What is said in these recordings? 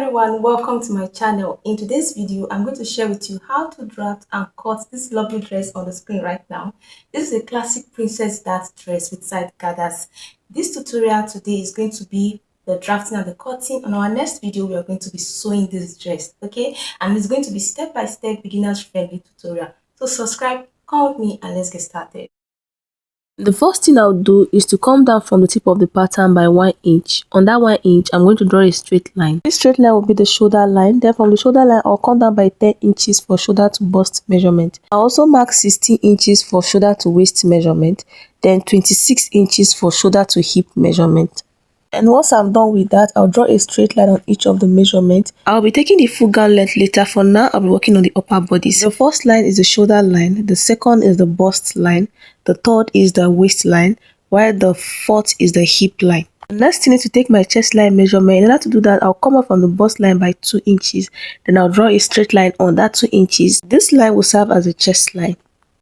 everyone, welcome to my channel. In today's video, I'm going to share with you how to draft and cut this lovely dress on the screen right now. This is a classic princess dart dress with side gathers. This tutorial today is going to be the drafting and the cutting. On our next video, we are going to be sewing this dress, okay? And it's going to be step-by-step beginners friendly tutorial. So subscribe, come with me, and let's get started. The first thing I'll do is to come down from the tip of the pattern by 1 inch. On that 1 inch, I'm going to draw a straight line. This straight line will be the shoulder line. Then from the shoulder line, I'll come down by 10 inches for shoulder to bust measurement. I'll also mark 16 inches for shoulder to waist measurement. Then 26 inches for shoulder to hip measurement. And once I'm done with that, I'll draw a straight line on each of the measurements. I'll be taking the full gown length later. For now, I'll be working on the upper bodice. The first line is the shoulder line, the second is the bust line, the third is the waist line, while the fourth is the hip line. The next thing is to take my chest line measurement. In order to do that, I'll come up from the bust line by 2 inches. Then I'll draw a straight line on that 2 inches. This line will serve as a chest line.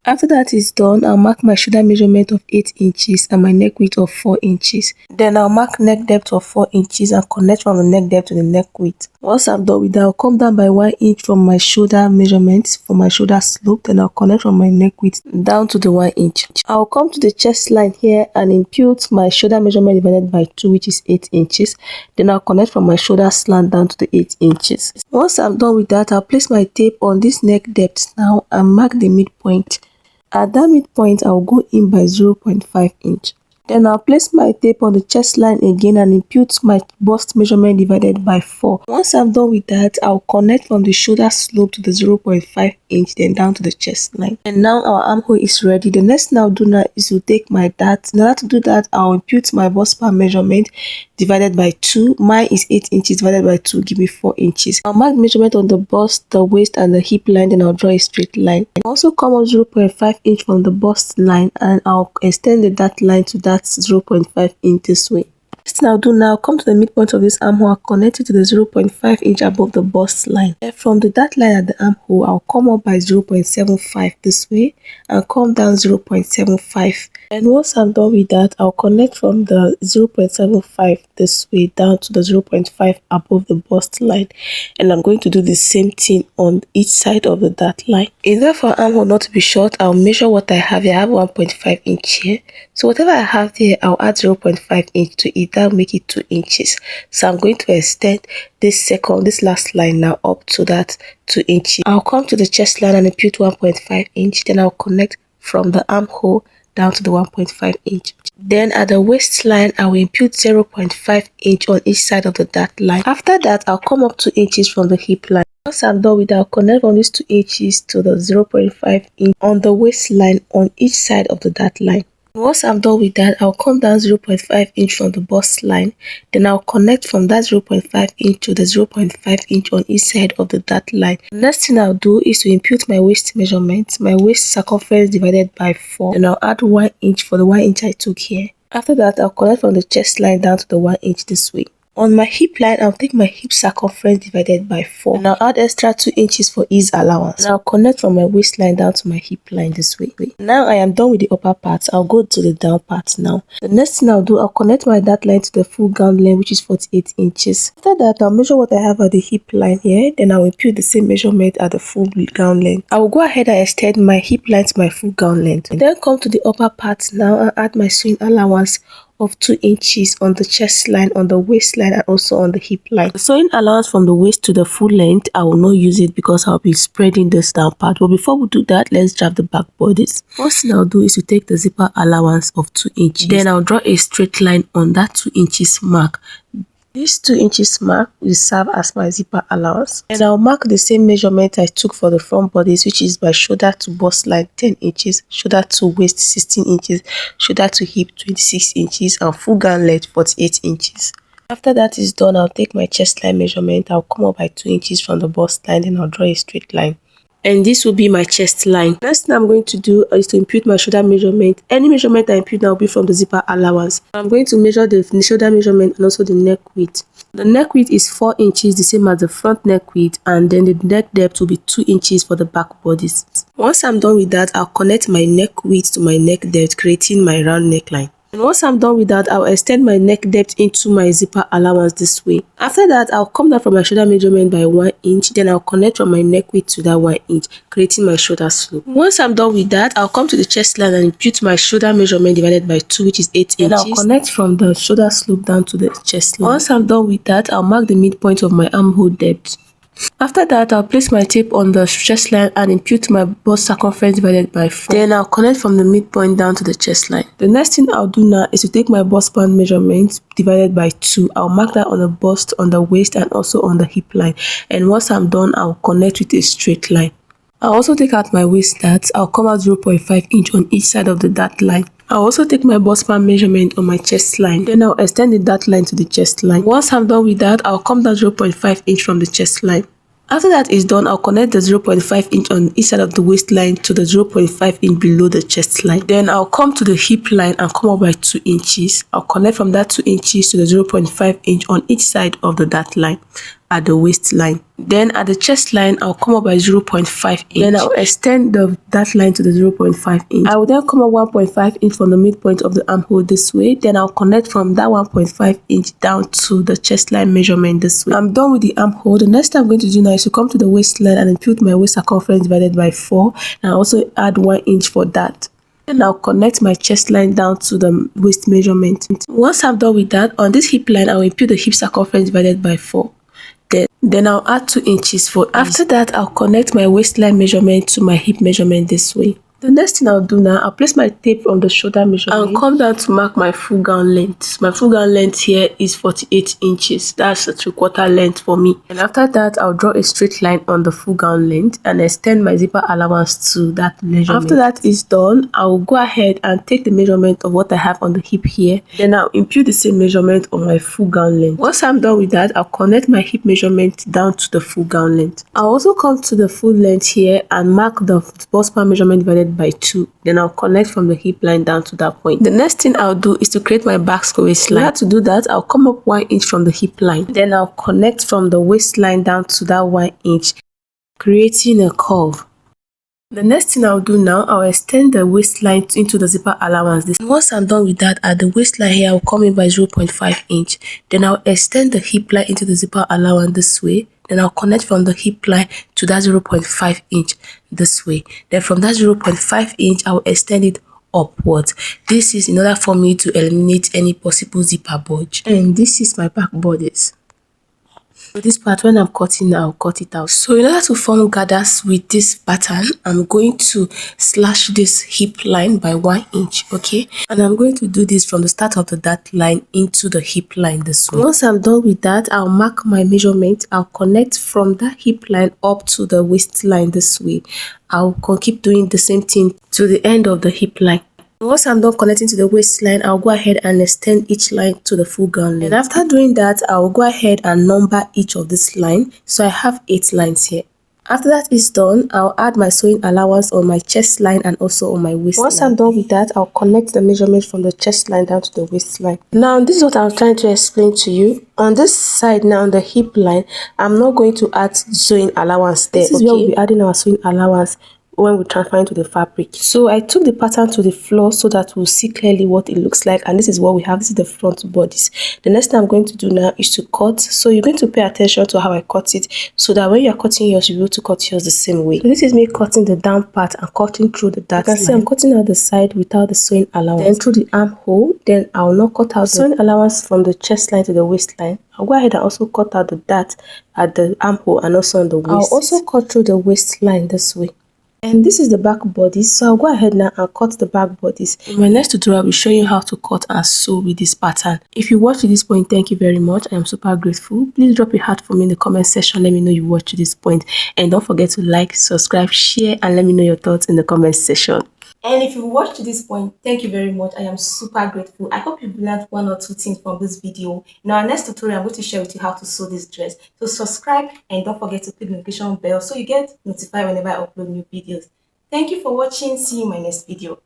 After that is done, I'll mark my shoulder measurement of 8 inches and my neck width of 4 inches. Then I'll mark neck depth of 4 inches and connect from the neck depth to the neck width. Once I'm done with that, I'll come down by 1 inch from my shoulder measurement for my shoulder slope. Then I'll connect from my neck width down to the 1 inch. I'll come to the chest line here and impute my shoulder measurement divided by 2, which is 8 inches. Then I'll connect from my shoulder slant down to the 8 inches. Once I'm done with that, I'll place my tape on this neck depth now and mark the midpoint. At that midpoint, I'll go in by 0.5 inch. Then I'll place my tape on the chest line again and impute my bust measurement divided by 4. Once I'm done with that, I'll connect from the shoulder slope to the 0.5 inch, then down to the chest line. And now our armhole is ready. The next thing I'll do now is to take my dart. In order to do that, I'll impute my bust bar measurement divided by 2. Mine is 8 inches divided by 2, give me 4 inches. I'll mark the measurement on the bust, the waist, and the hip line, then I'll draw a straight line. I'll also come up 0.5 inch from the bust line and I'll extend the dart line to that 0.5 inch this way. Next thing I'll do now, come to the midpoint of this armhole, I'll connect it to the 0.5 inch above the bust line. And from the dart line at the armhole, I'll come up by 0.75 this way and come down 0.75. And once I'm done with that, I'll connect from the 0.75 this way down to the 0.5 above the bust line. And I'm going to do the same thing on each side of the dart line. In order for armhole not to be short, I'll measure what I have here. I have 1.5 inch here. So whatever I have there, I'll add 0.5 inch to it. That'll make it 2 inches. So I'm going to extend this last line now up to that 2 inches. I'll come to the chest line and impute 1.5 inch. Then I'll connect from the armhole down to the 1.5 inch. Then at the waistline, I will impute 0.5 inch on each side of the dart line. After that, I'll come up 2 inches from the hip line. Once I'm done with that, I'll connect from these 2 inches to the 0.5 inch on the waistline on each side of the dart line. Once I'm done with that, I'll come down 0.5 inch from the bust line. Then I'll connect from that 0.5 inch to the 0.5 inch on each side of the dart line. The next thing I'll do is to impute my waist measurement, my waist circumference divided by 4. Then I'll add 1 inch for the 1 inch I took here. After that, I'll connect from the chest line down to the 1 inch this way. On my hip line, I'll take my hip circumference divided by 4. And I'll add extra 2 inches for ease allowance. And I'll connect from my waistline down to my hip line this way. Now I am done with the upper part. I'll go to the down part now. The next thing I'll do, I'll connect my dart line to the full gown length, which is 48 inches. After that, I'll measure what I have at the hip line here. Then I'll impute the same measurement at the full gown length. I will go ahead and extend my hip line to my full gown length. Then come to the upper part now and add my sewing allowance of 2 inches on the chest line, on the waistline, and also on the hip line. The sewing allowance from the waist to the full length, I will not use it because I'll be spreading this down part. But before we do that, let's draft the back bodice. First thing I'll do is to take the zipper allowance of 2 inches. Then I'll draw a straight line on that 2 inches mark. This 2 inches mark will serve as my zipper allowance. And I'll mark the same measurement I took for the front bodice, which is by shoulder to bust line 10 inches, shoulder to waist 16 inches, shoulder to hip 26 inches, and full gown length 48 inches. After that is done, I'll take my chest line measurement. I'll come up by 2 inches from the bust line, then I'll draw a straight line. And this will be my chest line. Next thing I'm going to do is to impute my shoulder measurement. Any measurement I impute now will be from the zipper allowance. I'm going to measure the shoulder measurement and also the neck width. The neck width is 4 inches, the same as the front neck width, and then the neck depth will be 2 inches for the back bodice. Once I'm done with that, I'll connect my neck width to my neck depth, creating my round neckline. And once I'm done with that, I'll extend my neck depth into my zipper allowance this way. After that, I'll come down from my shoulder measurement by 1 inch. Then I'll connect from my neck width to that 1 inch, creating my shoulder slope. Once I'm done with that, I'll come to the chest line and impute my shoulder measurement divided by 2, which is 8 inches. Then I'll connect from the shoulder slope down to the chest line. Once I'm done with that, I'll mark the midpoint of my armhole depth. After that, I'll place my tape on the chest line and impute my bust circumference divided by 4. Then I'll connect from the midpoint down to the chest line. The next thing I'll do now is to take my bust band measurement divided by 2. I'll mark that on the bust, on the waist, and also on the hip line. And once I'm done, I'll connect with a straight line. I'll also take out my waist darts. I'll come out 0.5 inch on each side of the dart line. I'll also take my bust band measurement on my chest line. Then I'll extend the dart line to the chest line. Once I'm done with that, I'll come down 0.5 inch from the chest line. After that is done, I'll connect the 0.5 inch on each side of the waistline to the 0.5 inch below the chest line. Then I'll come to the hip line and come up by 2 inches. I'll connect from that 2 inches to the 0.5 inch on each side of the dart line at the waistline. Then at the chest line, I'll come up by 0.5 inch. Then I'll extend the dart line to the 0.5 inch. I will then come up 1.5 inch from the midpoint of the armhole this way. Then I'll connect from that 1.5 inch down to the chest line measurement this way. I'm done with the armhole. The next thing I'm going to do now is to come to the waistline and impute my waist circumference divided by 4. And I'll also add 1 inch for that. Then I'll connect my chest line down to the waist measurement. Once I'm done with that, on this hip line, I'll impute the hip circumference divided by 4. Then I'll add 2 inches for ease. After that, I'll connect my waistline measurement to my hip measurement this way. The next thing I'll do now, I'll place my tape on the shoulder measurement and come down to mark my full gown length. My full gown length here is 48 inches. That's a 3/4 length for me. And after that, I'll draw a straight line on the full gown length and extend my zipper allowance to that measurement. After that is done, I'll go ahead and take the measurement of what I have on the hip here. Then I'll impute the same measurement on my full gown length. Once I'm done with that, I'll connect my hip measurement down to the full gown length. I'll also come to the full length here and mark the bust band measurement divided by 2. Then I'll connect from the hip line down to that point. The next thing I'll do is to create my back square waistline. Now to do that, I'll come up 1 inch from the hip line. Then I'll connect from the waistline down to that 1 inch, creating a curve. The next thing I'll do now, I'll extend the waistline into the zipper allowance. Once I'm done with that, at the waistline here, I'll come in by 0.5 inch. Then I'll extend the hip line into the zipper allowance this way. Then I'll connect from the hip line to that 0.5 inch this way. Then from that 0.5 inch, I'll extend it upwards. This is in order for me to eliminate any possible zipper bulge. And this is my back bodice. So this part, when I'm cutting, I'll cut it out. So in order to form gathers with this pattern, I'm going to slash this hip line by 1 inch, okay? And I'm going to do this from the start of the dart line into the hip line this way. Once I'm done with that, I'll mark my measurement. I'll connect from that hip line up to the waistline this way. I'll keep doing the same thing to the end of the hip line. Once I'm done connecting to the waistline, I'll go ahead and extend each line to the full gown length. And after doing that, I'll go ahead and number each of this line. So I have 8 lines here. After that is done, I'll add my sewing allowance on my chest line and also on my waistline. Once I'm done with that, I'll connect the measurement from the chest line down to the waistline. Now, this is what I'm trying to explain to you. On this side now, on the hip line, I'm not going to add sewing allowance there. This is where we'll be adding our sewing allowance when we transfer into the fabric. So I took the pattern to the floor so that we'll see clearly what it looks like, and this is what we have. This is the front bodice. The next thing I'm going to do now is to cut. So you're going to pay attention to how I cut it so that when you're cutting yours, you'll be able to cut yours the same way. So this is me cutting the down part and cutting through the dart line. You can see I'm cutting out the side without the sewing allowance. Then through the armhole, then I'll not cut out the sewing allowance from the chest line to the waistline. I'll go ahead and also cut out the dart at the armhole and also on the waist. I'll also cut through the waistline this way. And this is the back bodice, so I'll go ahead now and cut the back bodice. In my next tutorial, I'll be showing you how to cut and sew with this pattern. If you watched to this point, thank you very much. I am super grateful. Please drop a heart for me in the comment section. Let me know you watched to this point. And don't forget to like, subscribe, share, and let me know your thoughts in the comment section. And if you watched to this point, thank you very much. I am super grateful. I hope you've learned 1 or 2 things from this video. In our next tutorial, I'm going to share with you how to sew this dress. So subscribe and don't forget to click the notification bell so you get notified whenever I upload new videos. Thank you for watching. See you in my next video.